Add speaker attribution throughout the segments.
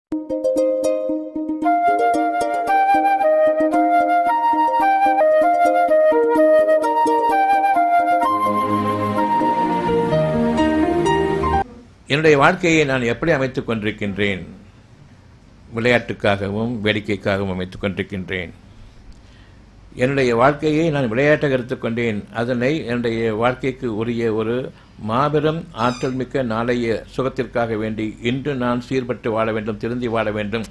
Speaker 1: என்னுடைய வாழ்க்கையை நான் எப்படி அமைத்துக் கொண்டிருக்கின்றேன்? விளையாட்டுக்காகவும் வேடிக்கைக்காகவும் அமைத்துக் கொண்டிருக்கின்றேன். என்னுடைய வாழ்க்கையை நான் விளையாட்டாக எடுத்துக்கொண்டேன். அதனை என்னுடைய வாழ்க்கைக்கு உரிய ஒரு மாபெரும் ஆற்றல் மிக்க நாளைய சுகத்திற்காக வேண்டி இன்று நான் சீர்பட்டு வாழ வேண்டும், திருந்தி வாழ வேண்டும்.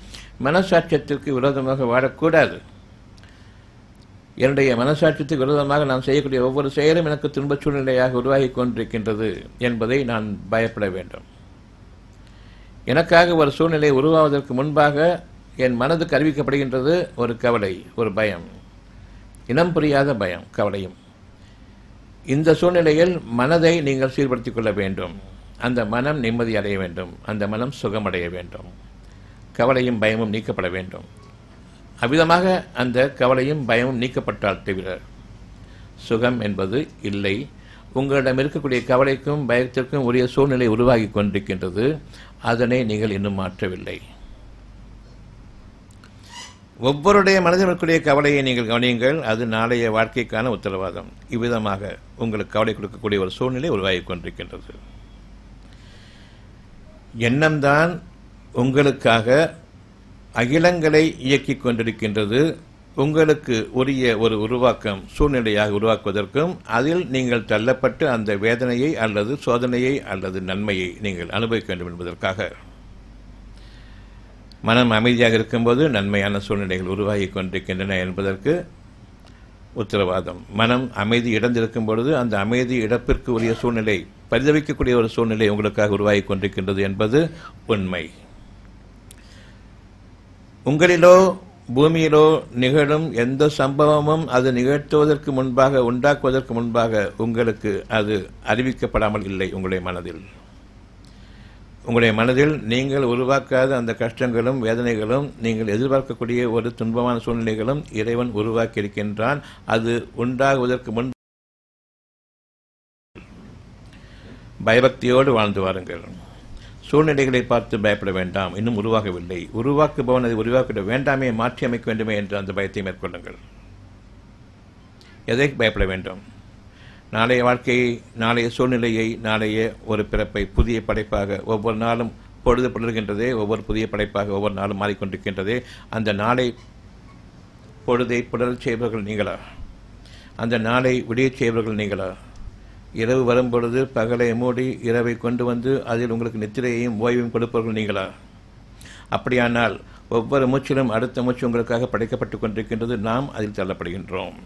Speaker 1: மனசாட்சியத்திற்கு விரோதமாக வாழக்கூடாது. என்னுடைய மனசாட்சியத்துக்கு விரோதமாக நான் செய்யக்கூடிய ஒவ்வொரு செயலும் எனக்கு துன்பச் சூழ்நிலையாக உருவாகி கொண்டிருக்கின்றது என்பதை நான் பயப்பட வேண்டும். எனக்காக ஒரு சூழ்நிலை உருவாவதற்கு முன்பாக என் மனதுக்கு அறிவிக்கப்படுகின்றது ஒரு கவலை, ஒரு பயம், இனம் புரியாத பயம், கவலையும். இந்த சூழ்நிலையில் மனதை நீங்கள் சீர்படுத்திக் கொள்ள வேண்டும். அந்த மனம் நிம்மதி அடைய வேண்டும், அந்த மனம் சுகமடைய வேண்டும், கவலையும் பயமும் நீக்கப்பட வேண்டும். அவ்விதமாக அந்த கவலையும் பயமும் நீக்கப்பட்டால் தவிர சுகம் என்பது இல்லை. உங்களிடம் இருக்கக்கூடிய கவலைக்கும் பயத்திற்கும் உரிய சூழ்நிலை உருவாகி கொண்டிருக்கின்றது. அதனை நீங்கள் இன்னும் மாற்றவில்லை. ஒவ்வொருடைய மனதில் இருக்கக்கூடிய கவலையை நீங்கள் கவனியுங்கள். அது நாளைய வாழ்க்கைக்கான உத்தரவாதம். இவ்விதமாக உங்களுக்கு கவலை கொடுக்கக்கூடிய ஒரு சூழ்நிலை உருவாகி கொண்டிருக்கின்றது. எண்ணம்தான் உங்களுக்காக அகிலங்களை இயக்கிக் கொண்டிருக்கின்றது. உங்களுக்கு உரிய ஒரு உருவாக்கம் சூழ்நிலையாக உருவாக்குவதற்கும் அதில் நீங்கள் தள்ளப்பட்டு அந்த வேதனையை அல்லது சோதனையை அல்லது நன்மையை நீங்கள் அனுபவிக்க வேண்டும் என்பதற்காக. மனம் அமைதியாக இருக்கும்போது நன்மையான சூழ்நிலைகள் உருவாகி கொண்டிருக்கின்றன என்பதற்கு உத்தரவாதம். மனம் அமைதி இழந்திருக்கும் பொழுது அந்த அமைதி இழப்பிற்கு உரிய சூழ்நிலை, பரிதவிக்கக்கூடிய ஒரு சூழ்நிலை உங்களுக்காக உருவாகி கொண்டிருக்கின்றது என்பது உண்மை. உங்களிலோ பூமியிலோ நிகழும் எந்த சம்பவமும் அது நிகழ்த்துவதற்கு முன்பாக, உண்டாக்குவதற்கு முன்பாக உங்களுக்கு அது அறிவிக்கப்படாமல் இல்லை. உங்களுடைய மனதில் நீங்கள் உருவாக்காத அந்த கஷ்டங்களும் வேதனைகளும், நீங்கள் எதிர்பார்க்கக்கூடிய ஒரு துன்பமான சூழ்நிலைகளும் இறைவன் உருவாக்கி இருக்கின்றான். அது உண்டாகுவதற்கு முன் பயபக்தியோடு வாழ்ந்து வாருங்கள். சூழ்நிலைகளை பார்த்து பயப்பட வேண்டாம். இன்னும் உருவாகவில்லை. உருவாக்குபவன் அதை உருவாக்கிட வேண்டாமே, மாற்றி அமைக்க வேண்டுமே என்று அந்த பயத்தை மேற்கொள்ளுங்கள். எதை பயப்பட வேண்டும்? நாளைய வாழ்க்கையை, நாளைய சூழ்நிலையை, நாளைய ஒரு பிறப்பை, புதிய படைப்பாக ஒவ்வொரு நாளும் பொழுது புலர்கின்றதே, ஒவ்வொரு புதிய படைப்பாக ஒவ்வொரு நாளும் மாறிக்கொண்டிருக்கின்றதே. அந்த நாளை பொழுதை புலரச் செய்பவர்கள் நீங்களா? அந்த நாளை விடியச் செய்பவர்கள் நீங்களா? இரவு வரும்பொழுது பகலை மூடி இரவை கொண்டு வந்து அதில் உங்களுக்கு நித்திரையையும் ஓய்வையும் கொடுப்பவர்கள் நீங்களா? அப்படியானால் ஒவ்வொரு மூச்சிலும் அடுத்த மூச்சு உங்களுக்காக படைக்கப்பட்டு கொண்டிருக்கின்றது. நாம் அதில் தள்ளப்படுகின்றோம்.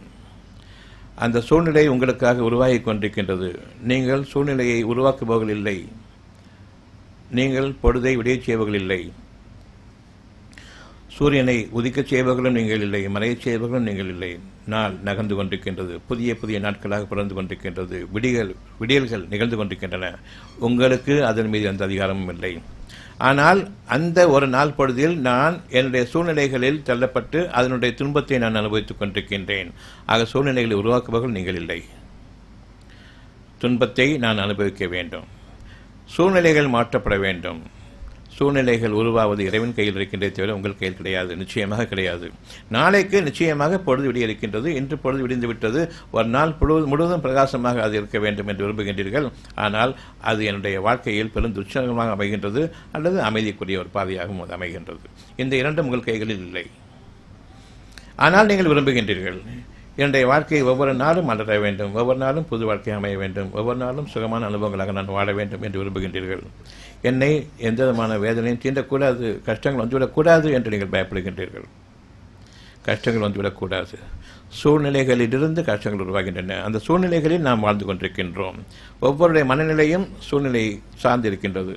Speaker 1: அந்த சூழ்நிலை உங்களுக்காக உருவாகி கொண்டிருக்கின்றது. நீங்கள் சூழ்நிலையை உருவாக்குபவர்கள் இல்லை. நீங்கள் பொழுதை விடியச் செய்பவர்கள் இல்லை. சூரியனை உதிக்கச் செய்பவர்களும் நீங்கள் இல்லை, மறையச் செய்பவர்களும் நீங்கள் இல்லை. நாள் நகர்ந்து கொண்டிருக்கின்றது. புதிய புதிய நாட்களாக பிறந்து கொண்டிருக்கின்றது. விடியல்கள் நிகழ்ந்து கொண்டிருக்கின்றன. உங்களுக்கு அதன் மீது அந்த அதிகாரமும் இல்லை. ஆனால் அந்த ஒரு நாள் பொழுதில் நான் என்னுடைய சூழ்நிலைகளில் தள்ளப்பட்டு அதனுடைய துன்பத்தை நான் அனுபவித்துக் கொண்டிருக்கின்றேன். ஆக சூழ்நிலைகளை உருவாக்குபவர்கள் நீங்கள் இல்லை. துன்பத்தை நான் அனுபவிக்க வேண்டும். சூழ்நிலைகள் மாற்றப்பட வேண்டும். சூழ்நிலைகள் உருவாவது இறைவன் கையில் இருக்கின்றதை தவிர உங்கள் கையில் கிடையாது, நிச்சயமாக கிடையாது. நாளைக்கு நிச்சயமாக பொழுது விடிய இருக்கின்றது. இன்று பொழுது விடிந்து விட்டது. ஒரு நாள் முழுவதும் பிரகாசமாக அது இருக்க வேண்டும் என்று விரும்புகின்றீர்கள். ஆனால் அது என்னுடைய வாழ்க்கையில் பெரும் துச்சகமாக அமைகின்றது அல்லது அமைதிக்குரிய ஒரு பாதையாகவும் அது அமைகின்றது. இந்த இரண்டும் உங்கள் கைகளில் இல்லை. ஆனால் நீங்கள் விரும்புகின்றீர்கள், என்னுடைய வாழ்க்கையை ஒவ்வொரு நாளும் மலர வேண்டும், ஒவ்வொரு நாளும் புது வாழ்க்கை அமைய வேண்டும், ஒவ்வொரு நாளும் சுகமான அனுபவங்களாக நான் வாழ வேண்டும் என்று விரும்புகின்றீர்கள். என்னை எந்த விதமான வேதனையும் தீண்டக்கூடாது, கஷ்டங்கள் வந்துவிடக்கூடாது என்று நீங்கள் பயப்படுகின்றீர்கள். கஷ்டங்கள் வந்துவிடக்கூடாது. சூழ்நிலைகளிலிருந்து கஷ்டங்கள் உருவாகின்றன. அந்த சூழ்நிலைகளில் நாம் வாழ்ந்து கொண்டிருக்கின்றோம். ஒவ்வொருடைய மனநிலையும் சூழ்நிலை சார்ந்திருக்கின்றது.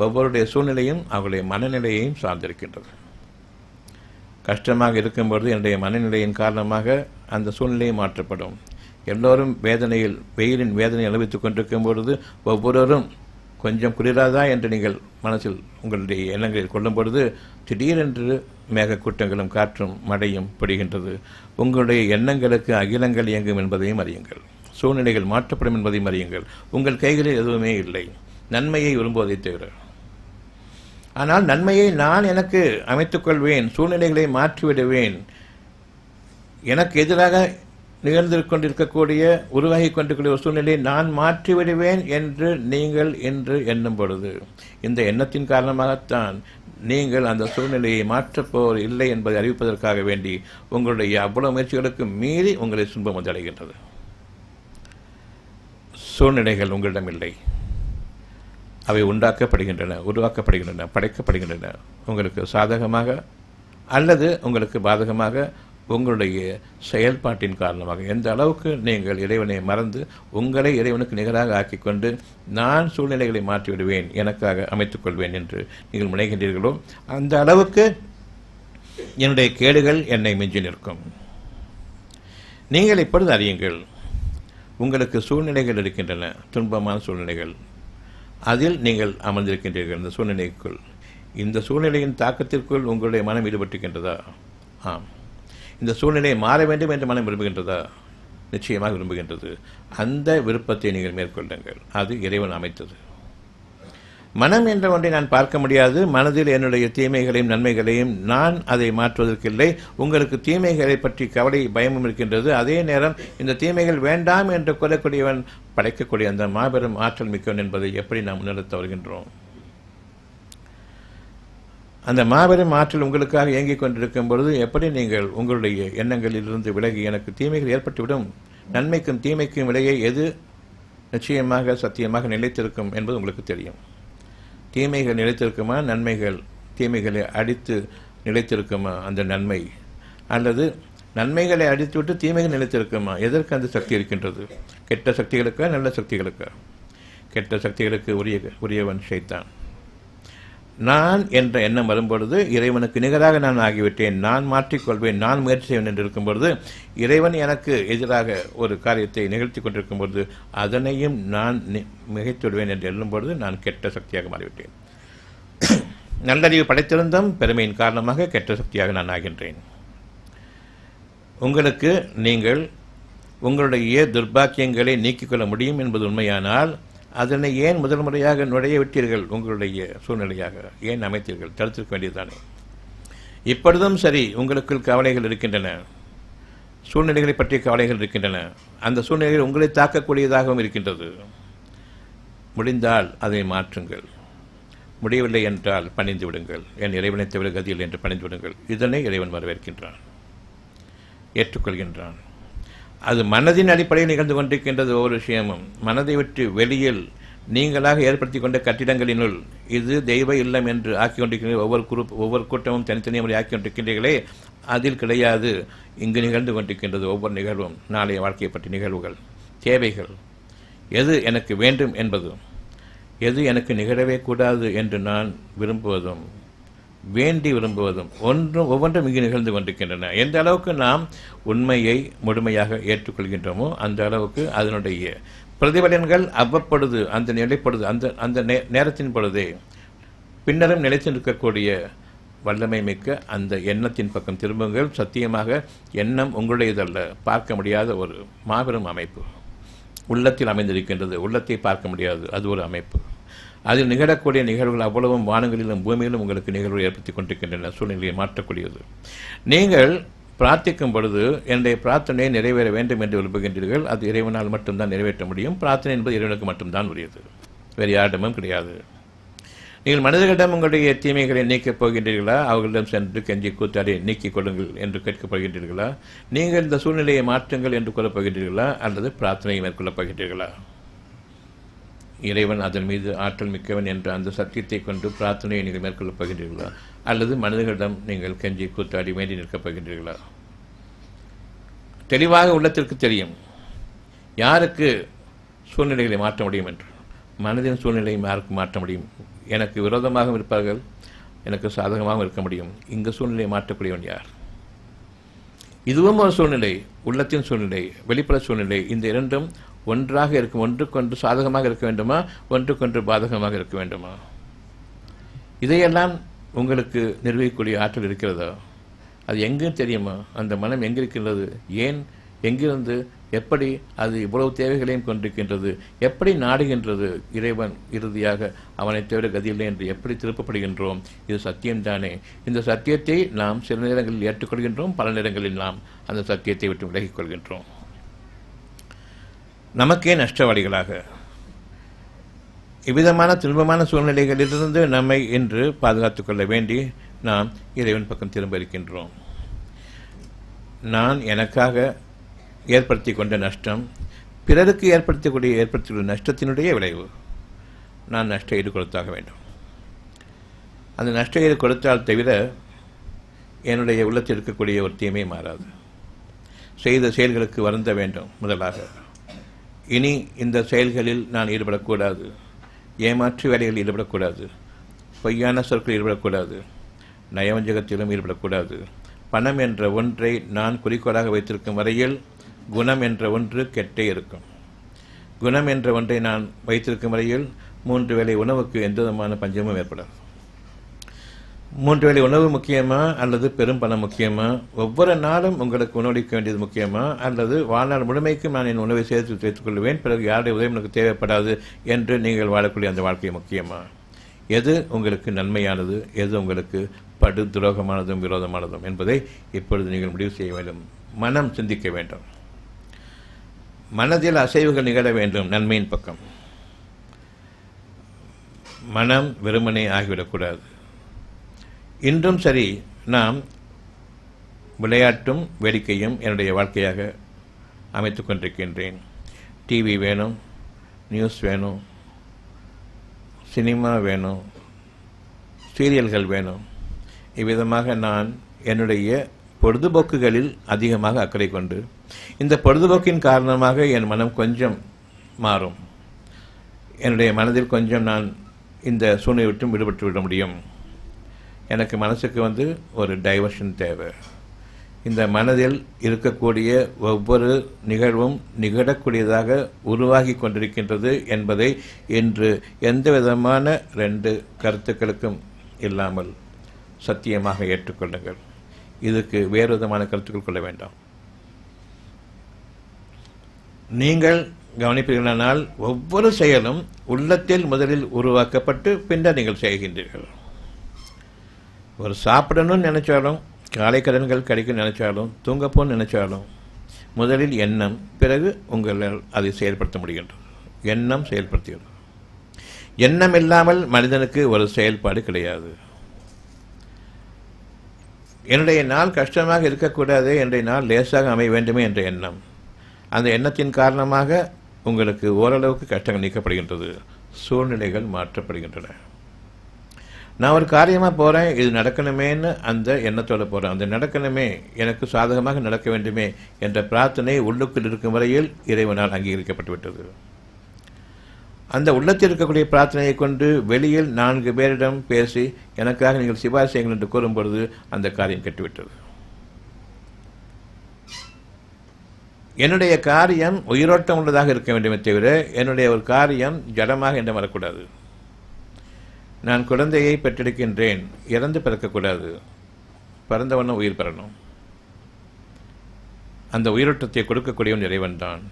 Speaker 1: ஒவ்வொருடைய சூழ்நிலையும் அவருடைய மனநிலையையும் சார்ந்திருக்கின்றது. கஷ்டமாக இருக்கும்பொழுது என்னுடைய மனநிலையின் காரணமாக அந்த சூழ்நிலையை மாற்றப்படும். எல்லோரும் வேதனையில், வெயிலின் வேதனை அனுபவித்துக் கொண்டிருக்கும் பொழுது ஒவ்வொருவரும் கொஞ்சம் குளிராதா என்று நீங்கள் மனசில் உங்களுடைய எண்ணங்களில் கொள்ளும் பொழுது திடீரென்று மேகக்கூட்டங்களும் காற்றும் மழையும் பிடிக்கின்றது. உங்களுடைய எண்ணங்களுக்கு அகிலங்கள் இயங்கும் என்பதையும் அறியுங்கள். சூழ்நிலைகள் மாற்றப்படும் என்பதையும் அறியுங்கள். உங்கள் கைகளில் எதுவுமே இல்லை, நன்மையை விரும்புவதை தவிர. ஆனால் நன்மையை நான் எனக்கு அமைத்துக்கொள்வேன், சூழ்நிலைகளை மாற்றிவிடுவேன். எனக்கு எதிராக நிகழ்ந்து கொண்டிருக்கக்கூடிய உருவாகி கொண்டிருக்கிற ஒரு சூழ்நிலையை நான் மாற்றிவிடுவேன் என்று நீங்கள் என்று எண்ணும் பொழுது, இந்த எண்ணத்தின் காரணமாகத்தான் நீங்கள் அந்த சூழ்நிலையை மாற்றப்போர் இல்லை என்பதை அறிவிப்பதற்காக வேண்டி உங்களுடைய அவ்வளவு முயற்சிகளுக்கு மீறி உங்களை துன்பம் வந்தடைகின்றது. சூழ்நிலைகள் உங்களிடம் இல்லை, அவை உண்டாக்கப்படுகின்றன, உருவாக்கப்படுகின்றன, படைக்கப்படுகின்றன. உங்களுக்கு சாதகமாக அல்லது உங்களுக்கு பாதகமாக உங்களுடைய செயல்பாட்டின் காரணமாக. எந்த அளவுக்கு நீங்கள் இறைவனை மறந்து உங்களை இறைவனுக்கு நிகராக ஆக்கிக்கொண்டு நான் சூழ்நிலைகளை மாற்றிவிடுவேன், எனக்காக அமைத்துக்கொள்வேன் என்று நீங்கள் முனைகின்றீர்களோ அந்த அளவுக்கு என்னுடைய கேடுகள் என்னை மிஞ்சி நிற்கும். நீங்கள் இப்பொழுது அறியுங்கள், உங்களுக்கு சூழ்நிலைகள் இருக்கின்றன, துன்பமான சூழ்நிலைகள். அதில் நீங்கள் அமர்ந்திருக்கின்றீர்கள். இந்த சூழ்நிலைக்குள், இந்த சூழ்நிலையின் தாக்கத்திற்குள் உங்களுடைய மனம் ஈடுபட்டிருக்கின்றதா? ஆம். இந்த சூழ்நிலையை மாற வேண்டும் என்று மனம் விரும்புகின்றதா? நிச்சயமாக விரும்புகின்றது. அந்த விருப்பத்தை நீங்கள் மேற்கொள்ளுங்கள். அது இறைவன் அமைத்தது. மனம் என்ற ஒன்றை நான் பார்க்க முடியாது. மனதில் என்னுடைய தீமைகளையும் நன்மைகளையும் நான் அதை மாற்றுவதற்கில்லை. உங்களுக்கு தீமைகளை பற்றி கவலை பயமும் இருக்கின்றது. அதே நேரம் இந்த தீமைகள் வேண்டாம் என்று கூறக்கூடியவன் படைக்கக்கூடிய அந்த மாபெரும் ஆற்றல் மிக்கவன் என்பதை எப்படி நாம் முன்னெடுத்து வருகின்றோம்? அந்த மாபெரும் ஆற்றல் உங்களுக்காக இயங்கிக் கொண்டிருக்கும் பொழுது எப்படி நீங்கள் உங்களுடைய எண்ணங்களிலிருந்து விலகி எனக்கு தீமைகள் ஏற்பட்டுவிடும், நன்மைக்கும் தீமைக்கும் இடையே எது நிச்சயமாக சத்தியமாக நிலைத்திருக்கும் என்பது உங்களுக்கு தெரியும். தீமைகள் நிலைத்திருக்குமா, நன்மைகள் தீமைகளை அடித்து நிலைத்திருக்குமா அந்த நன்மை, அல்லது நன்மைகளை அடித்துவிட்டு தீமைகள் நிலைத்திருக்குமா? எதற்கு அந்த சக்தி இருக்கின்றது? கெட்ட சக்திகளுக்கா, நல்ல சக்திகளுக்கா? கெட்ட சக்திகளுக்கு உரியவன் ஷைத்தான். நான் என்ற எண்ணம் வரும்பொழுது இறைவனுக்கு நிகராக நான் ஆகிவிட்டேன், நான் மாற்றிக்கொள்வேன், நான் முயற்சி செய்வேன் என்று இருக்கும் பொழுது, இறைவன் எனக்கு எதிராக ஒரு காரியத்தை நிகழ்த்தி கொண்டிருக்கும் பொழுது அதனையும் நான் மிகைத்து விடுவேன் என்று எண்ணும் பொழுது நான் கெட்ட சக்தியாக மாறிவிட்டேன். நல்லறிவு படைத்திருந்தும் பெருமையின் காரணமாக கெட்ட சக்தியாக நான் ஆகின்றேன். உங்களுக்கு நீங்கள் உங்களுடைய துர்பாக்கியங்களை நீக்கிக் கொள்ள முடியும் என்பது உண்மையானால் அதனை ஏன் முதல் முறையாக நுழைய விட்டீர்கள்? உங்களுடைய சூழ்நிலையாக ஏன் அமைத்தீர்கள்? தடுத்திருக்க வேண்டியதுதானே. இப்பொழுதும் சரி, உங்களுக்குள் கவலைகள் இருக்கின்றன, சூழ்நிலைகளை பற்றிய கவலைகள் இருக்கின்றன, அந்த சூழ்நிலைகள் உங்களை தாக்கக்கூடியதாகவும் இருக்கின்றது. முடிந்தால் அதை மாற்றுங்கள், முடியவில்லை என்றால் பணிந்து விடுங்கள். என் இறைவனை தவிர கதியில் என்று பணிந்து விடுங்கள். இதனை இறைவன் வரவேற்கின்றான், ஏற்றுக்கொள்கின்றான். அது மனதின் அடிப்படையில் நிகழ்ந்து கொண்டிருக்கின்றது. ஒவ்வொரு விஷயமும் மனதை விட்டு வெளியில் நீங்களாக ஏற்படுத்தி கொண்ட கட்டிடங்களினுள் இது தெய்வ இல்லம் என்று ஆக்கி கொண்டிருக்கின்ற ஒவ்வொரு கூட்டமும் தனித்தனியாக ஆக்கி கொண்டிருக்கின்றீர்களே, அதில் கிடையாது. இங்கு நிகழ்ந்து கொண்டிருக்கின்றது ஒவ்வொரு நிகழ்வும் நாளைய வாழ்க்கையை பற்றிய நிகழ்வுகள், தேவைகள், எது எனக்கு வேண்டும் என்பதும் எது எனக்கு நிகழவே கூடாது என்று நான் விரும்புவதும் வேண்டி விரும்புவதும் ஒவ்வொன்றும் இங்கு நிகழ்ந்து கொண்டிருக்கின்றன. எந்த அளவுக்கு நாம் உண்மையை முழுமையாக ஏற்றுக்கொள்கின்றோமோ அந்த அளவுக்கு அதனுடைய பிரதிபலன்கள் அவ்வப்பொழுது அந்த நிலைப்படுது அந்த நேரத்தின் பொழுதே பின்னரும் நிலைத்து நிற்கக்கூடிய வல்லமை மிக்க அந்த எண்ணத்தின் பக்கம் திரும்புங்கள். சத்தியமாக எண்ணம் உங்களுடையதல்ல, பார்க்க முடியாத ஒரு மாபெரும் அமைப்பு உள்ளத்தில் அமைந்திருக்கின்றது. உள்ளத்தை பார்க்க முடியாது, அது ஒரு அமைப்பு. அதில் நிகழக்கூடிய நிகழ்வுகள் அவ்வளவும் வானங்களிலும் பூமியிலும் உங்களுக்கு நிகழ்வு ஏற்படுத்தி கொண்டிருக்கின்றன, சூழ்நிலையை மாற்றக்கூடியது. நீங்கள் பிரார்த்திக்கும் பொழுது என்னுடைய பிரார்த்தனையை நிறைவேற வேண்டும் என்று விரும்புகின்றீர்கள். அது இறைவனால் மட்டும்தான் நிறைவேற்ற முடியும். பிரார்த்தனை என்பது இறைவனுக்கு மட்டும்தான் உரியது, வேறு யாரிடமும் கிடையாது. நீங்கள் மனிதர்களிடம் உங்களுடைய தீமைகளை நீக்கப் போகின்றீர்களா? அவர்களிடம் சென்று கெஞ்சி கூத்தாடி நீக்கிக் கொள்ளுங்கள் என்று கேட்கப் போகின்றீர்களா? நீங்கள் இந்த சூழ்நிலையை மாற்றுங்கள் என்று கூறப் போகின்றீர்களா? அல்லது பிரார்த்தனையை மேற்கொள்ளப் போகின்றீர்களா? இறைவன் அதன் மீது ஆற்றல் மிக்கவன் என்ற அந்த சத்தியத்தை கொண்டு பிரார்த்தனையை நீங்கள் மேற்கொள்ளப் போகின்றீர்களா? அல்லது மனிதர்களிடம் நீங்கள் கெஞ்சி கூத்தாடி வேண்டி நிற்கப் போகின்றீர்களா? தெளிவாக உள்ளத்திற்கு தெரியும் யாருக்கு சூழ்நிலைகளை மாற்ற முடியும் என்று. மனதின் சூழ்நிலையை யாருக்கு மாற்ற முடியும்? எனக்கு விரோதமாகவும் இருப்பார்கள், எனக்கு சாதகமாகவும் இருக்க முடியும். இங்கு சூழ்நிலையை மாற்றக்கூடியவன் யார்? இதுவும் ஒரு சூழ்நிலை, உள்ளத்தின் சூழ்நிலை, வெளிப்புற சூழ்நிலை. இந்த இரண்டும் ஒன்றாக இருக்கும். ஒன்றுக்கொன்று சாதகமாக இருக்க வேண்டுமா, ஒன்றுக்கொன்று பாதகமாக இருக்க வேண்டுமா? இதையெல்லாம் உங்களுக்கு நிர்வகிக்கக்கூடிய ஆற்றல் இருக்கிறதா? அது எங்கு தெரியுமா? அந்த மனம் எங்கிருக்கின்றது? ஏன், எங்கிருந்து, எப்படி அது இவ்வளவு தேவைகளையும் கொண்டிருக்கின்றது, எப்படி நாடுகின்றது இறைவன் இறுதியாக அவனை தவிர கதியில்லை என்று எப்படி திருப்பப்படுகின்றோம். இது சத்தியம்தானே. இந்த சத்தியத்தை நாம் சில நேரங்களில் ஏற்றுக்கொள்கின்றோம், பல நேரங்களில் நாம் அந்த சத்தியத்தை விட்டு விலகிக் கொள்கின்றோம். நமக்கே நஷ்டவாளிகளாக இவ்விதமான துன்பமான சூழ்நிலைகளிலிருந்து நம்மை இன்று பாதுகாத்துக் கொள்ள வேண்டி நாம் இறைவன் பக்கம் திரும்ப இருக்கின்றோம். நான் எனக்காக ஏற்படுத்தி கொண்ட நஷ்டம் பிறருக்கு ஏற்படுத்திய நஷ்டத்தினுடைய விளைவு. நான் நஷ்ட ஈடு கொடுத்தாக வேண்டும். அந்த நஷ்ட ஈடு கொடுத்தால் தவிர என்னுடைய உள்ளத்தில் இருக்கக்கூடிய ஒரு தீமை மாறாது. செய்த செயல்களுக்கு வருந்த வேண்டும். முதலாக இனி இந்த செயல்களில் நான் ஈடுபடக்கூடாது, ஏமாற்று வேலைகளில் ஈடுபடக்கூடாது, பொய்யான சொற்களில் ஈடுபடக்கூடாது, நயவஞ்சகத்திலும் ஈடுபடக்கூடாது. பணம் என்ற ஒன்றை நான் குறிக்கோளாக வைத்திருக்கும் வரையில் குணம் என்ற ஒன்று கெட்டே இருக்கும். குணம் என்ற ஒன்றை நான் வைத்திருக்கும் வரையில் 3 வேளை உணவுக்கு எந்த விதமான பஞ்சமும் ஏற்படாது. 3 வேளை உணவு முக்கியமா அல்லது பெரும் பணம் முக்கியமா? ஒவ்வொரு நாளும் உங்களுக்கு உணவளிக்க வேண்டியது முக்கியமா அல்லது வாழ்நாள் முழுமைக்கும் நான் என் உணவை சேர்த்து வைத்துக் கொள்வேன், பிறகு யாருடைய உதவி எனக்கு தேவைப்படாது என்று நீங்கள் வாழக்கூடிய அந்த வாழ்க்கை முக்கியமா? எது உங்களுக்கு நன்மையானது, எது உங்களுக்கு படு துரோகமானதும் விரோதமானதும் என்பதை இப்பொழுது நீங்கள் முடிவு செய்ய வேண்டும். மனம் சிந்திக்க வேண்டும். மனதில் அசைவுகள் நிகழ வேண்டும். நன்மையின் பக்கம் மனம் வெறுமனே ஆகிவிடக்கூடாது. இன்றும் சரி, நாம் விளையாட்டும் வேடிக்கையும் என்னுடைய வாழ்க்கையாக அமைத்து கொண்டிருக்கின்றேன். டிவி வேணும், நியூஸ் வேணும், சினிமா வேணும், சீரியல்கள் வேணும். இவ்விதமாக நான் என்னுடைய பொழுதுபோக்குகளில் அதிகமாக அக்கறை கொண்டு இந்த பொழுதுபோக்கின் காரணமாக என் மனம் கொஞ்சம் மாறும். என்னுடைய மனதில் கொஞ்சம் நான் இந்த சூழ்நிலை விட்டும் விடுபட்டு விட முடியும். எனக்கு மனசுக்கு ஒரு டைவர்ஷன் தேவை. இந்த மனதில் இருக்கக்கூடிய ஒவ்வொரு நிகழ்வும் நிகழக்கூடியதாக உருவாகி கொண்டிருக்கின்றது என்பதை இன்று எந்த விதமான 2 கருத்துக்களுக்கும் இல்லாமல் சத்தியமாக ஏற்றுக்கொள்ளுங்கள். இதுக்கு வேறு விதமான கருத்துக்கள் கொள்ள வேண்டாம். நீங்கள் கவனிப்பீர்களானால் ஒவ்வொரு செயலும் உள்ளத்தில் முதலில் உருவாக்கப்பட்டு பின்னர் நீங்கள் செய்கின்றீர்கள். ஒரு சாப்பிடணும்னு நினைச்சாலும், காலை கடன்கள் கிடைக்கும் நினைச்சாலும், தூங்கப்போன்னு நினைச்சாலும் முதலில் எண்ணம், பிறகு உங்களால் அதை செயல்படுத்த முடிகின்றது. எண்ணம் செயல்படுத்துகிறது. எண்ணம் இல்லாமல் மனிதனுக்கு ஒரு செயல்பாடு கிடையாது. என்னுடைய நாள் கஷ்டமாக இருக்கக்கூடாது, என்னுடைய நாள் லேசாக அமைய வேண்டுமே என்ற எண்ணம், அந்த எண்ணத்தின் காரணமாக உங்களுக்கு ஓரளவுக்கு கஷ்டங்கள் நீக்கப்படுகின்றது, சூழ்நிலைகள் மாற்றப்படுகின்றன. நான் ஒரு காரியமாக போகிறேன், இது நடக்கணுமேன்னு அந்த எண்ணத்தோடு போகிறேன். அந்த நடக்கணுமே, எனக்கு சாதகமாக நடக்க வேண்டுமே என்ற பிரார்த்தனை உள்ளுக்குள் இருக்கும் வரையில் இறைவனால் அங்கீகரிக்கப்பட்டு விட்டது. அந்த உள்ளத்தில் இருக்கக்கூடிய பிரார்த்தனையை கொண்டு வெளியில் 4 பேரிடம் பேசி எனக்காக நீங்கள் சிபாரிசு செய்யுங்கள் என்று கூறும் பொழுது அந்த காரியம் கெட்டுவிட்டது. என்னுடைய காரியம் உயிரோட்டம் உள்ளதாக இருக்க வேண்டுமே தவிர என்னுடைய ஒரு காரியம் ஜடமாக என்று வரக்கூடாது. நான் குழந்தையை பெற்றெடுக்கின்றேன், இறந்து பிறக்கக்கூடாது, பிறந்தவனும் உயிர் பெறணும். அந்த உயிரோட்டத்தை கொடுக்கக்கூடியவன் இறைவன் தான்.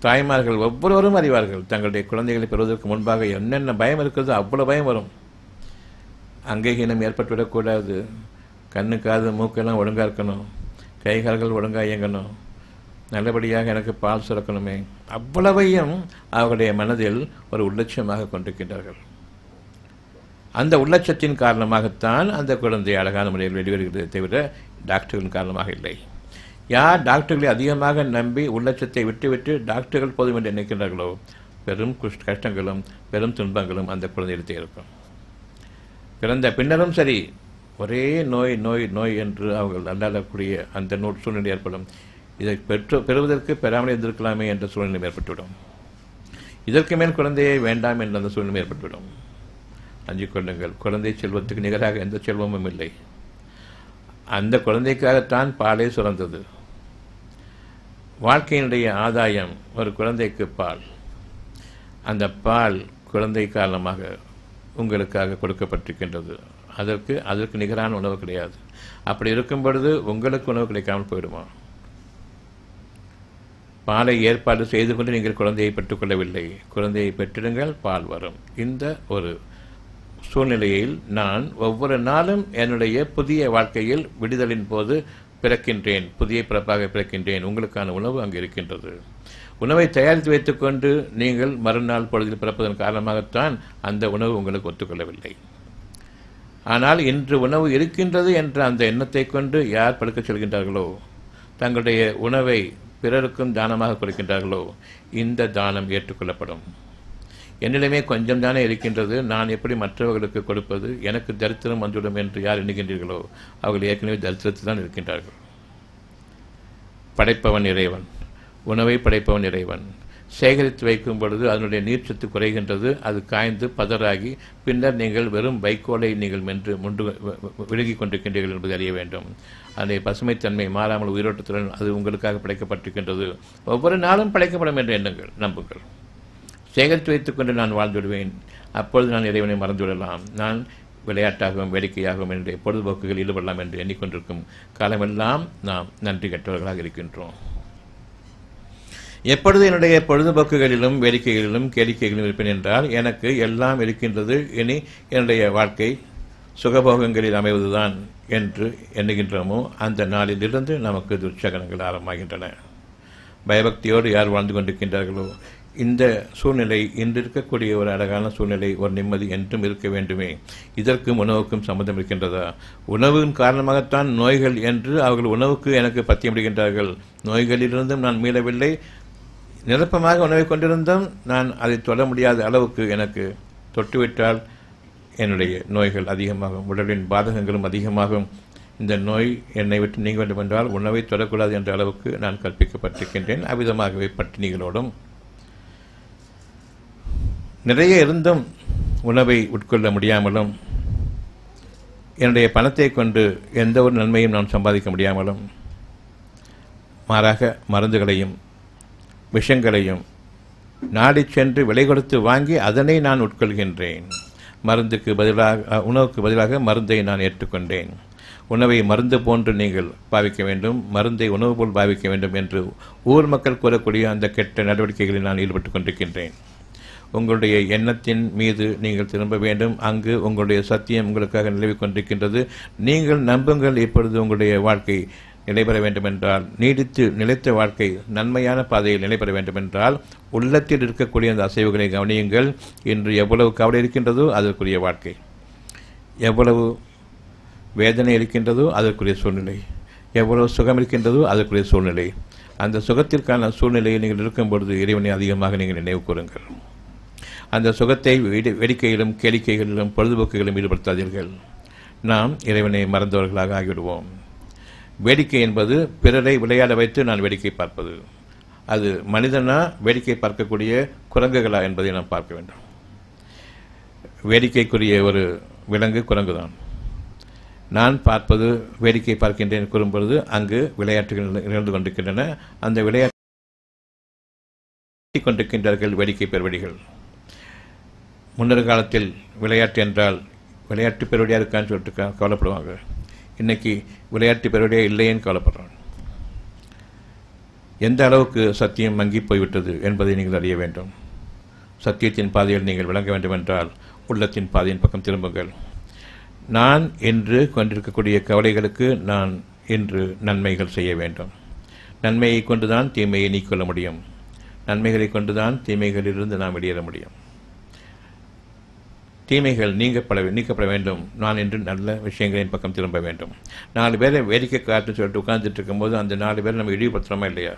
Speaker 1: தாய்மார்கள் ஒவ்வொருவரும் அறிவார்கள், தங்களுடைய குழந்தைகளை பெறுவதற்கு முன்பாக என்னென்ன பயம் இருக்கிறதோ அவ்வளோ பயம் வரும். அங்கீகீனம் ஏற்பட்டுவிடக்கூடாது, கண்ணு காது மூக்கெல்லாம் ஒழுங்காக இருக்கணும், கைகால்கள் ஒழுங்காக இயங்கணும், நல்லபடியாக எனக்கு பால் சுரக்கணுமே, அவ்வளவையும் அவர்களுடைய மனதில் ஒரு உள்ளட்சமாக கொண்டிருக்கின்றார்கள். அந்த உள்ளட்சத்தின் காரணமாகத்தான் அந்த குழந்தை அழகான முறையில் வெளிவருகிறது தவிர டாக்டர்களின் காரணமாக இல்லை. யார் டாக்டர்களை அதிகமாக நம்பி உள்ளட்சத்தை விட்டுவிட்டு டாக்டர்கள் போதும் என்று நினைக்கின்றார்களோ பெரும் கஷ்டங்களும் பெரும் துன்பங்களும் அந்த குழந்தையிடத்தே இருக்கும். பிறந்த பின்னரும் சரி, ஒரே நோய் நோய் நோய் என்று அவர்கள் அல்லாடக்கூடிய அந்த சூழ்நிலை ஏற்படும். இதை பெறுவதற்கு பெறாமல் இருந்திருக்கலாமே என்ற சூழ்நிலை ஏற்பட்டுவிடும். இதற்கு மேல் குழந்தையை வேண்டாம் என்ற அந்த சூழ்நிலை ஏற்பட்டுவிடும். அஞ்சிக் கொள்ளுங்கள், குழந்தை செல்வத்துக்கு நிகராக எந்த செல்வமும் இல்லை. அந்த குழந்தைக்காகத்தான் பாலே சுரந்தது. வாழ்க்கையினுடைய ஆதாயம் ஒரு குழந்தைக்கு பால். அந்த பால் குழந்தை காரணமாக உங்களுக்காக கொடுக்கப்பட்டிருக்கின்றது. அதற்கு நிகரான உணவு கிடையாது. அப்படி இருக்கும் பொழுது உங்களுக்கு உணவு கிடைக்காமல் போயிடுமா? பாலை ஏற்பாடு செய்து கொண்டு நீங்கள் குழந்தையை பெற்றுக்கொள்ளவில்லை. குழந்தையை பெற்றிடுங்கள், பால் வரும். இந்த ஒரு சூழ்நிலையில் நான் ஒவ்வொரு நாளும் என்னுடைய புதிய வாழ்க்கையில் விடுதலின் போது பிறக்கின்றேன், புதிய பிறப்பாக பிறக்கின்றேன். உங்களுக்கான உணவு அங்கு இருக்கின்றது. உணவை தயாரித்து வைத்துக்கொண்டு நீங்கள் மறுநாள் பொழுதில் பிறப்பதன் காரணமாகத்தான் அந்த உணவு உங்களுக்கு ஒத்துக்கொள்ளவில்லை. ஆனால் இன்று உணவு இருக்கின்றது என்ற அந்த எண்ணத்தை கொண்டு யார் படுக்கச் செல்கின்றார்களோ, தங்களுடைய உணவை பிறருக்கும் தானமாக கொடுக்கின்றார்களோ, இந்த தானம் ஏற்றுக்கொள்ளப்படும். என்னிடமே கொஞ்சம் தானே இருக்கின்றது, நான் எப்படி மற்றவர்களுக்கு கொடுப்பது, எனக்கு தரித்திரம் வந்துவிடும் என்று யார் எண்ணுகின்றீர்களோ அவர்கள் ஏற்கனவே தரித்திரத்தில் தான் இருக்கின்றார்கள். படைப்பவன் இறைவன், உணவை படைப்பவன் இறைவன். சேகரித்து வைக்கும் பொழுது அதனுடைய நீர்ச்சத்து குறைகின்றது, அது காய்ந்து பதறாகி பின்னர் நீங்கள் வெறும் வைக்கோலை நீங்கள் மென்று விழுகி கொண்டிருக்கின்றீர்கள் என்பதை அறிய வேண்டும். அந்த பசுமைத்தன்மை மாறாமல் உயிரோட்டத்துடன் அது உங்களுக்காக படைக்கப்பட்டிருக்கின்றது. ஒவ்வொரு நாளும் படைக்கப்படும் என்று எண்ணுங்கள், நம்புங்கள். சேகரித்து வைத்துக்கொண்டு நான் வாழ்ந்துவிடுவேன், அப்பொழுது நான் இறைவனை மறந்துவிடலாம், நான் விளையாட்டாகவும் வேடிக்கையாகவும் என்னுடைய பொழுதுபோக்குகள் ஈடுபடலாம் என்று எண்ணிக்கொண்டிருக்கும் காலமெல்லாம் நாம் நன்றி கற்றவர்களாக இருக்கின்றோம். எப்பொழுது என்னுடைய பொழுதுபோக்குகளிலும் வேடிக்கைகளிலும் கேளிக்கைகளிலும் இருப்பேன் என்றால் எனக்கு எல்லாம் இருக்கின்றது, இனி என்னுடைய வாழ்க்கை சுகபோகங்களில் அமைவதுதான் என்று எண்ணுகின்றோமோ அந்த நாளிலிருந்து நமக்கு துர்ச்சகனங்கள் ஆரம்பமாகின்றன. பயபக்தியோடு யார் வாழ்ந்து கொண்டிருக்கின்றார்களோ, இந்த சூழ்நிலை இன்று இருக்கக்கூடிய ஒரு அழகான சூழ்நிலை, ஒரு நிம்மதி என்றும் இருக்க வேண்டுமே. இதற்கும் உணவுக்கும் சம்மந்தம் இருக்கின்றதா? உணவின் காரணமாகத்தான் நோய்கள் என்று அவர்கள் உணவுக்கு எனக்கு பத்தியமிடுகின்றார்கள். நோய்களிலிருந்தும் நான் மீளவில்லை, நிரப்பமாக உணவை கொண்டிருந்தும் நான் அதை தொட முடியாத அளவுக்கு எனக்கு தொட்டுவிட்டால் என்னுடைய நோய்கள் அதிகமாகும், உடலின் பாதகங்களும் அதிகமாகும். இந்த நோய் என்னை விட்டு நீங்க வேண்டும் என்றால் உணவை தொடக்கூடாது என்ற அளவுக்கு நான் கற்பிக்கப்பட்டிருக்கின்றேன். அவ்விதமாகவே பட்டினிகளோடும் நிறைய இருந்தும் உணவை உட்கொள்ள முடியாமலும், என்னுடைய பணத்தை கொண்டு எந்த ஒரு நன்மையும் நான் சம்பாதிக்க முடியாமலும், மாறாக மருந்துகளையும் விஷங்களையும் நாடி சென்று விலை கொடுத்து வாங்கி அதனை நான் உட்கொள்கின்றேன். மருந்துக்கு பதிலாக, உணவுக்கு பதிலாக மருந்தை நான் ஏற்றுக்கொண்டேன். உணவை மருந்து போன்று நீங்கள் பாவிக்க வேண்டும், மருந்தை உணவு போல் பாவிக்க வேண்டும் என்று ஊர் மக்கள் கூறக்கூடிய அந்த கெட்ட நடவடிக்கைகளில் நான் ஈடுபட்டு கொண்டிருக்கின்றேன். உங்களுடைய எண்ணத்தின் மீது நீங்கள் திரும்ப வேண்டும். அங்கு உங்களுடைய சத்தியம் உங்களுக்காக நிலவிக் கொண்டிருக்கின்றது. நீங்கள் நம்புங்கள். இப்பொழுது உங்களுடைய வாழ்க்கை நிலைபெற வேண்டுமென்றால், நீடித்து நிலைத்த வாழ்க்கை நன்மையான பாதையில் நிலைபெற வேண்டுமென்றால் உள்ளத்தில் இருக்கக்கூடிய அந்த அசைவுகளை கவனியுங்கள். இன்று எவ்வளவு கவலை இருக்கின்றதோ அதற்குரிய வாழ்க்கை, எவ்வளவு வேதனை இருக்கின்றதோ அதற்குரிய சூழ்நிலை, எவ்வளவு சுகம் இருக்கின்றதோ அதற்குரிய சூழ்நிலை. அந்த சுகத்திற்கான சூழ்நிலையில் நீங்கள் இருக்கும் பொழுது இறைவனை அதிகமாக நீங்கள் நினைவு கூறுங்கள். அந்த சுகத்தை வேடிக்கையிலும் கேளிக்கைகளிலும் பொழுதுபோக்குகளிலும் ஈடுபடுத்தாதீர்கள். நாம் இறைவனை மறந்தவர்களாக ஆகிவிடுவோம். வேடிக்கை என்பது பிறரை விளையாட வைத்து நான் வேடிக்கை பார்ப்பது. அது மனிதனா வேடிக்கை பார்க்கக்கூடிய குரங்குகளா என்பதை நாம் பார்க்க வேண்டும். வேடிக்கைக்குரிய ஒரு விலங்கு குரங்குதான். நான் பார்ப்பது வேடிக்கை பார்க்கின்றேன் கூறும்பொழுது அங்கு விளையாட்டுகள் நிகழ்ந்து கொண்டிருக்கின்றன. அந்த விளையாட்டு கொண்டிருக்கின்றார்கள் வேடிக்கை பெருவடிகள். முன்னொரு காலத்தில் விளையாட்டு என்றால் விளையாட்டு பெருவடியாக இருக்கான்னு சொல்லிட்டு கவலைப்படுவாங்க. இன்றைக்கி விளையாட்டு பெருவடியாக இல்லையேன்னு கவலைப்படுறாங்க. எந்த அளவுக்கு சத்தியம் மங்கி போய்விட்டது என்பதை நீங்கள் அறிய வேண்டும். சத்தியத்தின் பாதையில் நீங்கள் விளங்க வேண்டுமென்றால் உள்ளத்தின் பாதையின் பக்கம் திரும்புங்கள். நான் இன்று கொண்டிருக்கக்கூடிய கவலைகளுக்கு நான் இன்று நன்மைகள் செய்ய வேண்டும். நன்மையை கொண்டுதான் தீமையை நீக்கொள்ள முடியும். நன்மைகளை கொண்டுதான் தீமைகளிலிருந்து நாம் வெளியேற முடியும். தீமைகள் நீக்கப்பட வேண்டும். நான் இன்று நல்ல விஷயங்களின் பக்கம் திரும்ப வேண்டும். 4 பேரை வேடிக்கை காட்டுன்னு சொல்லிட்டு உட்கார்ந்துட்டு இருக்கும்போது அந்த 4 பேரை நம்ம இழிவுபடுத்துகிறோமா இல்லையா?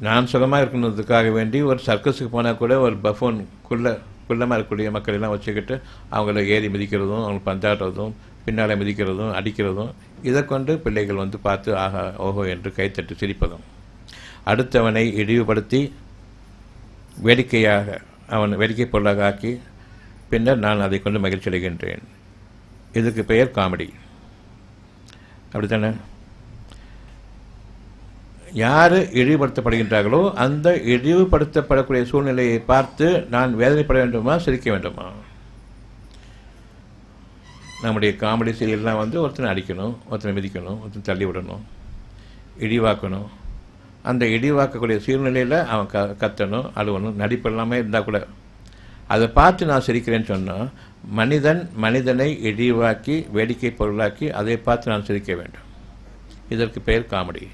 Speaker 1: நான் சுகமாக இருக்கணுன்றதுக்காக வேண்டி ஒரு சர்க்கஸுக்கு போனால் கூட ஒரு பஃபோன் குள்ளமாக இருக்கக்கூடிய மக்கள் எல்லாம் வச்சுக்கிட்டு அவங்கள ஏறி மிதிக்கிறதும், அவங்களை பந்தாடுறதும், பின்னால் மிதிக்கிறதும், அடிக்கிறதும், இதை கொண்டு பிள்ளைகள் வந்து பார்த்து ஆஹா ஓஹோ என்று கைத்தட்டு சிரிப்பதும், அடுத்தவனை இழிவுபடுத்தி வேடிக்கையாக அவன் வேடிக்கை பொருளாக ஆக்கி பின்னர் நான் அதை கொண்டு மகிழ்ச்சி அடைகின்றேன். இதுக்கு பெயர் காமெடி. அப்படித்தானே? யார் இழிவுபடுத்தப்படுகின்றார்களோ அந்த இழிவுபடுத்தப்படக்கூடிய சூழ்நிலையை பார்த்து நான் வேதனைப்பட வேண்டுமா, சிரிக்க வேண்டுமா? நம்முடைய காமெடி சீரியல்லாம் வந்து ஒருத்தனை அடிக்கணும், ஒருத்தனை மிதிக்கணும், ஒருத்தனை தள்ளி விடணும், இழிவாக்கணும், அந்த இடிவாக்கக்கூடிய சூழ்நிலையில் அவன் கத்தணும், அழுவணும், நடிப்பு எல்லாமே இருந்தால் கூட அதை பார்த்து நான் சிரிக்கிறேன்னு சொன்னால், மனிதனை இழிவாக்கி வேடிக்கை பொருளாக்கி அதை பார்த்து நான் சிரிக்க வேண்டும். இதற்கு பெயர் காமெடி.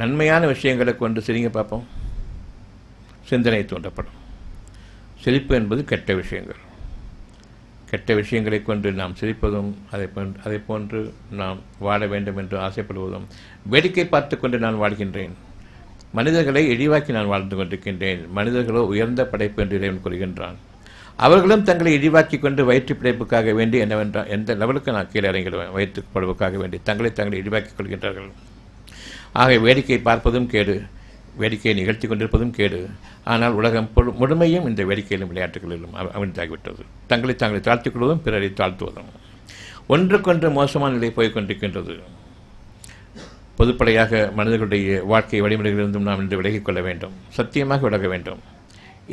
Speaker 1: நன்மையான விஷயங்களை கொண்டு சிரிங்க பார்ப்போம், சிந்தனை தூண்டப்படும். சிரிப்பு என்பது கெட்ட விஷயங்கள். கெட்ட விஷயங்களை கொண்டு நாம் சிரிப்பதும் அதை போன்று நாம் வாழ வேண்டும் என்று ஆசைப்படுவதும், வேடிக்கை பார்த்து கொண்டு நான் வாழ்கின்றேன், மனிதர்களை இழிவாக்கி நான் வாழ்ந்து கொண்டிருக்கின்றேன், மனிதர்களோ உயர்ந்த படைப்பு என்று இறைவன் கூறுகின்றான். அவர்களும் தங்களை இழிவாக்கி கொண்டு வயிற்று பிழைப்புக்காக வேண்டி என்னவென்றால் எந்த லெவலுக்கு நான் கீழே இறங்கிடுவேன், வயிற்று படுப்புக்காக வேண்டி தங்களை இழிவாக்கிக் கொள்கின்றார்கள். ஆக வேடிக்கை பார்ப்பதும் கேடு, வேடிக்கையை நிகழ்த்தி கொண்டிருப்பதும் கேடு. ஆனால் உலகம் முழுமையும் இந்த வேடிக்கையிலும் விளையாட்டுகளிலும் அமிழ்ந்தாகிவிட்டது. தங்களை தாழ்த்திக் கொள்வதும் பிறரை தாழ்த்துவதும் ஒன்றுக்கொன்று மோசமான நிலை போய்கொண்டிருக்கின்றது. பொதுப்படையாக மனிதர்களுடைய வாழ்க்கை வழிமுறைகளிலிருந்தும் நாம் இன்று விலகிக் கொள்ள வேண்டும், சத்தியமாக விலக வேண்டும்.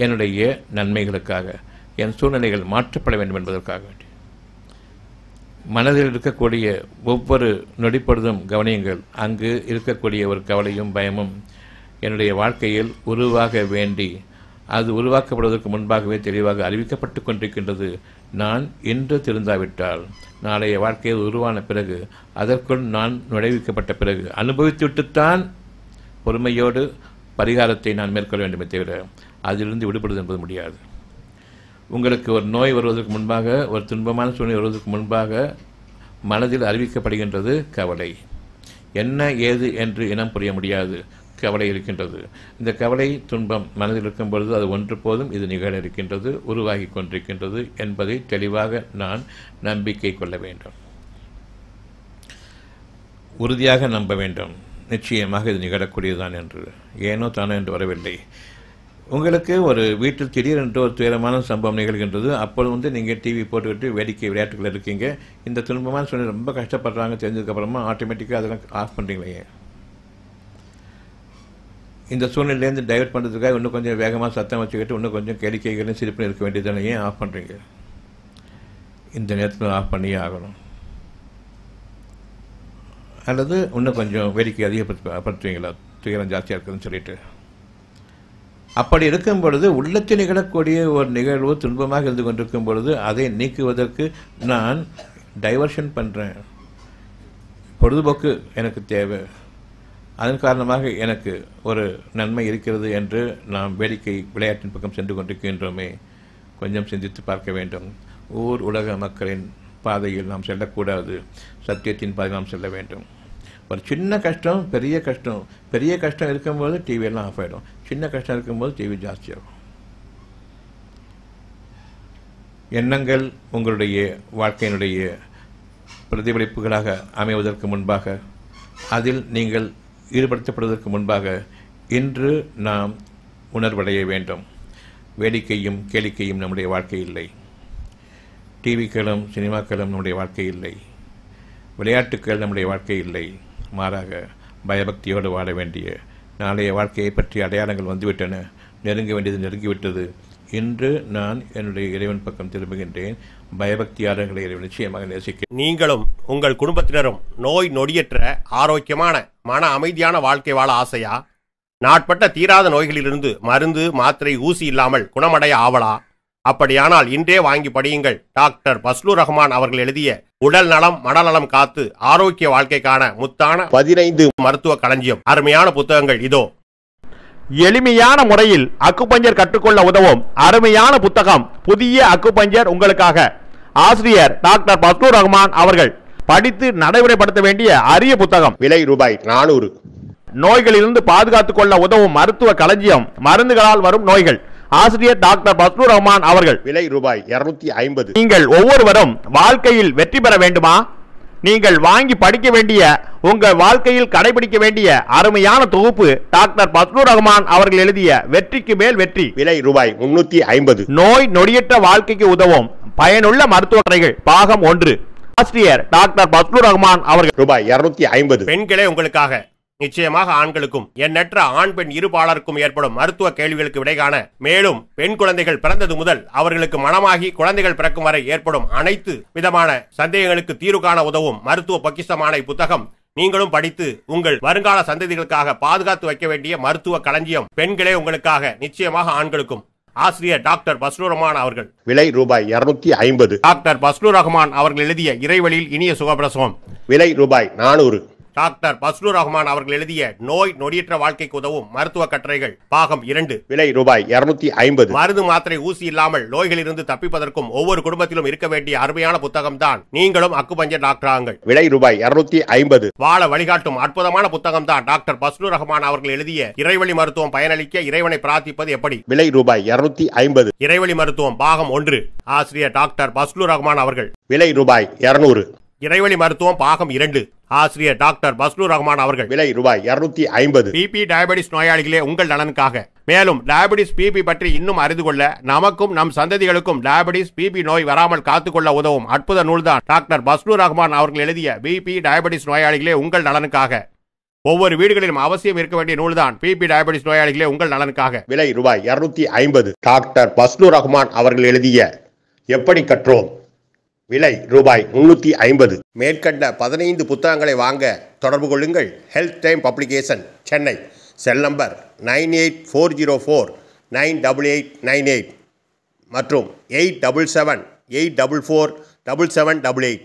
Speaker 1: என்னுடைய நன்மைகளுக்காக, என் சூழ்நிலைகள் மாற்றப்பட வேண்டும் என்பதற்காக வேண்டி மனதில் இருக்கக்கூடிய ஒவ்வொரு நொடிப்பொழுதும் கவனியுங்கள். அங்கு இருக்கக்கூடிய ஒரு கவலையும் பயமும் என்னுடைய வாழ்க்கையில் உருவாக வேண்டி, அது உருவாக்கப்படுவதற்கு முன்பாகவே தெளிவாக அறிவிக்கப்பட்டு கொண்டிருக்கின்றது. நான் இன்று திருந்தாவிட்டால் நாளைய வாழ்க்கையில் உருவான பிறகு, அதற்குள் நான் நுழைவிக்கப்பட்ட பிறகு அனுபவித்துவிட்டுத்தான் பொறுமையோடு பரிகாரத்தை நான் மேற்கொள்ள வேண்டுமே தவிர அதிலிருந்து விடுபடுவது என்பது முடியாது. உங்களுக்கு ஒரு நோய் வருவதற்கு முன்பாக, ஒரு துன்பமான சூழ்நிலை வருவதற்கு முன்பாக மனதில் அறிவிக்கப்படுகின்றது கவலை. என்ன ஏது என்று இனம் புரிய முடியாது, கவலை இருக்கின்றது. இந்த கவலை துன்பம் மனதில் இருக்கும் பொழுது அது ஒன்று போதும் இது நிகழ இருக்கின்றது, உருவாகி கொண்டிருக்கின்றது என்பதை தெளிவாக நான் நம்பிக்கை கொள்ள வேண்டும், உறுதியாக நம்ப வேண்டும். நிச்சயமாக இது நிகழக்கூடியதுதான் என்று, ஏனோ தானோ என்று வரவில்லை. உங்களுக்கு ஒரு வீட்டில் திடீரென்று ஒரு துயரமான சம்பவம் நிகழ்கின்றது. அப்பொழுது நீங்கள் டிவி போட்டுக்கிட்டு வேடிக்கை விளையாட்டுகள் இருக்கீங்க. இந்த துன்பமான சூழ்நிலை ரொம்ப கஷ்டப்படுறாங்க தெரிஞ்சதுக்கப்புறமா ஆட்டோமேட்டிக்காக அதெல்லாம் ஆஃப் பண்ணுறீங்களே. இந்த சூழ்நிலையிலேருந்து டைவர்ட் பண்ணுறதுக்காக இன்னும் கொஞ்சம் வேகமாக சத்தம் வச்சுக்கிட்டு இன்னும் கொஞ்சம் கேளிக்கைகளையும் சிரிப்பு இருக்க வேண்டியதானே, ஏன் ஆஃப் பண்ணுறீங்க? இந்த நேரத்தில் ஆஃப் பண்ணியே ஆகணும். அல்லது இன்னும் கொஞ்சம் வேடிக்கை அதிகப்படுத்துவீங்களா, துயரம் ஜாஸ்தியாக இருக்குதுன்னு சொல்லிட்டு. அப்படி இருக்கும் பொழுது உள்ளத்தில் நிகழக்கூடிய ஒரு நிகழ்வு துன்பமாக இருந்து கொண்டிருக்கும் பொழுது அதை நீக்குவதற்கு நான் டைவர்ஷன் பண்ணுறேன். பொழுதுபோக்கு எனக்கு தேவை, அதன் காரணமாக எனக்கு ஒரு நன்மை இருக்கிறது என்று நாம் வேடிக்கை விளையாட்டின் பக்கம் சென்று கொண்டிருக்கின்றோமே, கொஞ்சம் சிந்தித்து பார்க்க வேண்டும். ஊர் உலக மக்களின் பாதையில் நாம் செல்லக்கூடாது, சத்தியத்தின் பாதையில் நாம் செல்ல வேண்டும். ஒரு சின்ன கஷ்டம் பெரிய கஷ்டம் இருக்கும்போது டிவியெல்லாம் ஆஃப் ஆகிடும், சின்ன கஷ்டம் இருக்கும்போது டிவி ஜாஸ்தியாகும். எண்ணங்கள் உங்களுடைய வாழ்க்கையினுடைய பிரதிபலிப்புகளாக அமைவதற்கு முன்பாக, அதில் நீங்கள் ஈடுபடுத்தப்படுவதற்கு முன்பாக இன்று நாம் உணர்வடைய வேண்டும். வேடிக்கையும் கேளிக்கையும் நம்முடைய வாழ்க்கை இல்லை, டிவிக்களும் சினிமாக்களும் நம்முடைய வாழ்க்கை இல்லை, விளையாட்டுக்கள் நம்முடைய வாழ்க்கை இல்லை. மாறாக பயபக்தியோடு வாழ வேண்டிய நாளைய வாழ்க்கையை பற்றி அடையாளங்கள் வந்துவிட்டன, நெருங்க வேண்டியது நெருங்கிவிட்டது. இன்று நான் என்னுடைய இறைவன் பக்கம் திரும்புகின்றேன். பயபக்தியாளர்களை இறைவன் நிச்சயமாக நேசிக்க.
Speaker 2: நீங்களும் உங்கள் குடும்பத்தினரும் நோய் நொடியற்ற ஆரோக்கியமான மன அமைதியான வாழ்க்கை வாழ ஆசையா? நாட்பட்ட தீராத நோய்களிலிருந்து மருந்து மாத்திரை ஊசி இல்லாமல் குணமடைய ஆவலா? அப்படியானால் இன்றே வாங்கி படியுங்கள். டாக்டர் பஸ்லூர் ரஹ்மான் அவர்கள் எழுதிய உடல் நலம் மனநலம் காத்து ஆரோக்கிய வாழ்க்கைக்கான முத்தான 15 மருத்துவ களஞ்சியம். அருமையான புத்தகங்கள் இதோ. எளிமையான முறையில் அக்குபஞ்சர் கற்றுக்கொள்ள உதவும் அருமையான புத்தகம் புதிய அக்குபஞ்சர் உங்களுக்காக. ஆசிரியர் டாக்டர் பஸ்லூர் ரஹ்மான் அவர்கள். படித்து நடைமுறைப்படுத்த வேண்டிய அரிய புத்தகம். விலை ரூபாய் 400. நோய்களிலிருந்து பாதுகாத்துக் கொள்ள உதவும் மருத்துவ களஞ்சியம். மருந்துகளால் வரும் நோய்கள். ஆசிரியர் டாக்டர் பஸ்லூர் ரஹ்மான் அவர்கள். விலை ரூபாய் 250. நீங்கள் ஒவ்வொருவரும் வாழ்க்கையில் வெற்றி பெற வேண்டுமா? நீங்கள் வாங்கி படிக்க வேண்டிய, உங்கள் வாழ்க்கையில் கடைபிடிக்க வேண்டிய அருமையான தொகுப்பு டாக்டர் பஸ்லூர் ரஹ்மான் அவர்கள் எழுதிய வெற்றிக்கு மேல் வெற்றி. விலை ரூபாய் 350. நோய் நொடியற்ற வாழ்க்கைக்கு உதவும் பயனுள்ள மருத்துவ கதைகள் பாகம் 1. ஆசிரியர் டாக்டர் பஸ்லூர் ரஹ்மான் அவர்கள். ரூபாய் 250. பெண்களே உங்களுக்காக, நிச்சயமாக ஆண்களுக்கும் எண்ணற்ற ஆண் பெண் இருபாலருக்கும் ஏற்படும் மருத்துவ கேள்விகளுக்கு விடை காண, மேலும் பெண் குழந்தைகள் பிறந்தது முதல் அவர்களுக்கு மனமாகி குழந்தைகள் பிறக்கும் வரை ஏற்படும் அனைத்து விதமான சந்தேகங்களுக்கு தீர்வு காண உதவும் மருத்துவ பொக்கிஷமான புத்தகம் நீங்களும் படித்து உங்கள் வருங்கால சந்ததிகளுக்காக பாதுகாத்து வைக்க வேண்டிய மருத்துவ களஞ்சியம் பெண்களே உங்களுக்காக, நிச்சயமாக ஆண்களுக்கும். ஆசிரியர் டாக்டர் பஸ்லூர் ரஹ்மான் அவர்கள்.
Speaker 3: விலை ரூபாய் 250.
Speaker 2: டாக்டர் பஸ்லூர் ரஹ்மான் அவர்கள் எழுதிய இறைவழியில் இனிய சுகப்பிரசவம்.
Speaker 3: விலை ரூபாய் 400.
Speaker 2: டாக்டர் பஸ்லூர் ரஹ்மான் அவர்கள் எழுதிய நோய் நொடியற்ற வாழ்க்கைக்கு உதவும் மருத்துவ கட்டுரைகள் பாகம் 2.
Speaker 3: விலை ரூபாய் 250.
Speaker 2: மருந்து மாத்திரை ஊசி இல்லாமல் நோய்களிலிருந்து தப்பிப்பதற்கும் ஒவ்வொரு குடும்பத்திலும் இருக்க வேண்டிய அருமையான புத்தகம் தான் நீங்களும் அக்குபஞ்சர் டாக்டராங்கள்.
Speaker 3: விலை ரூபாய் 250.
Speaker 2: வாழ வழிகாட்டும் அற்புதமான புத்தகம் தான் டாக்டர் பஸ்லூர் ரஹ்மான் அவர்கள் எழுதிய இறைவழி மருத்துவம் பயனளிக்க இறைவனை பிரார்த்திப்பது எப்படி.
Speaker 3: விலை ரூபாய் 250.
Speaker 2: இறைவழி மருத்துவம் பாகம் 1. ஆசிரியர் டாக்டர் பஸ்லூர் ரஹ்மான் அவர்கள்.
Speaker 3: விலை ரூபாய் 200.
Speaker 2: இறைவழி மருத்துவம் பாகம் 2. ஆசிரியர் டாக்டர் பஸ்லூர் ரஹ்மான் அவர்கள்.
Speaker 3: விலை ரூபாய் 250.
Speaker 2: பிபி டயபெட்டிஸ் நோயாளிகளே உங்கள் நலனுக்காக. மேலும் டயபெட்டிஸ் பிபி பற்றி இன்னும் அறிந்து கொள்ள, நமக்கும் நம் சந்ததிகளுக்கும் டயபெட்டிஸ் பிபி நோய் வராமல் காத்துக்கொள்ள உதவும் அற்புத நூல்தான் டாக்டர் பஸ்லூர் ரஹ்மான் அவர்கள் எழுதிய பிபி டயபெட்டிஸ் நோயாளிகளே உங்கள் நலனுக்காக. ஒவ்வொரு வீடுகளிலும் அவசியம் இருக்க வேண்டிய நூல்தான் பிபி டயபெட்டிஸ் நோயாளிகளே உங்கள் நலனுக்காக.
Speaker 3: விலை ரூபாய் 250. டாக்டர் பஸ்லூர் ரஹ்மான் அவர்கள் எழுதிய எப்படி கற்றோம். விலை ரூபாய் 350. மேற்கண்ட 15 புத்தகங்களை வாங்க தொடர்பு கொள்ளுங்கள். Health time publication, Chennai. Cell number 9840498898 மற்றும் 87784477788.